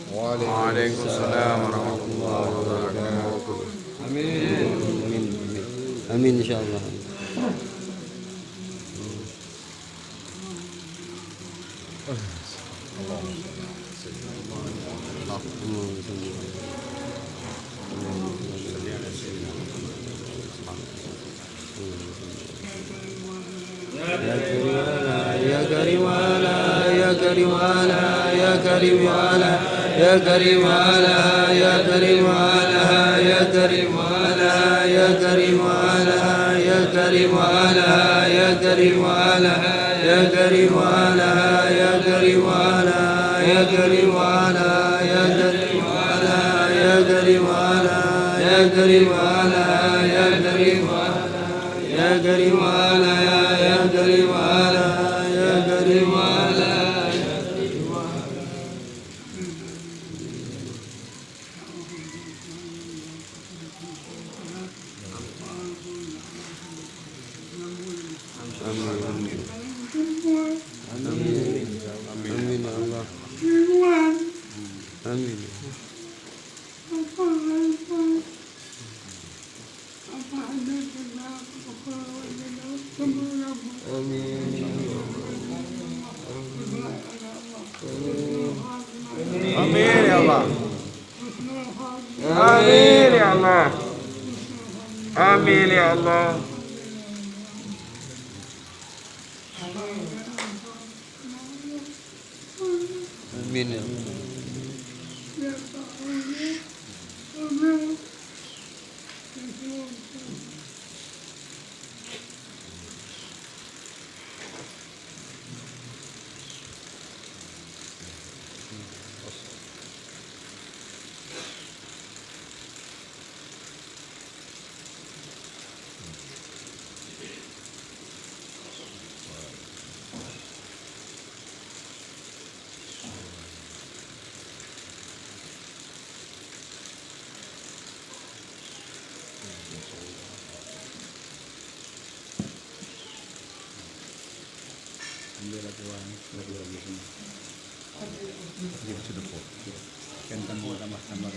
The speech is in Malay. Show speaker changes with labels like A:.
A: Waalaikumsalam warahmatullahi wabarakatuh.
B: Amin. Amin insyaallah. Ya Karim ala ya Karim ala ya Karim ala ya Karim ala ya Karim ala ya Karim ala ya Karim ala ya Karim ala ya Karim ala ya Karim ala ya Karim ala ya Karim ala ya Karim ala ya Karim ala ya Karim ala ya Karim ala ya Karim ala ya Karim ala ya Karim ala. Amin ya Allah. Amin.
A: Amin ya Allah. Amin ya Allah. Amin ya Allah.
B: Amin ya Allah.
C: Sudah, kan tambah tambah tambah.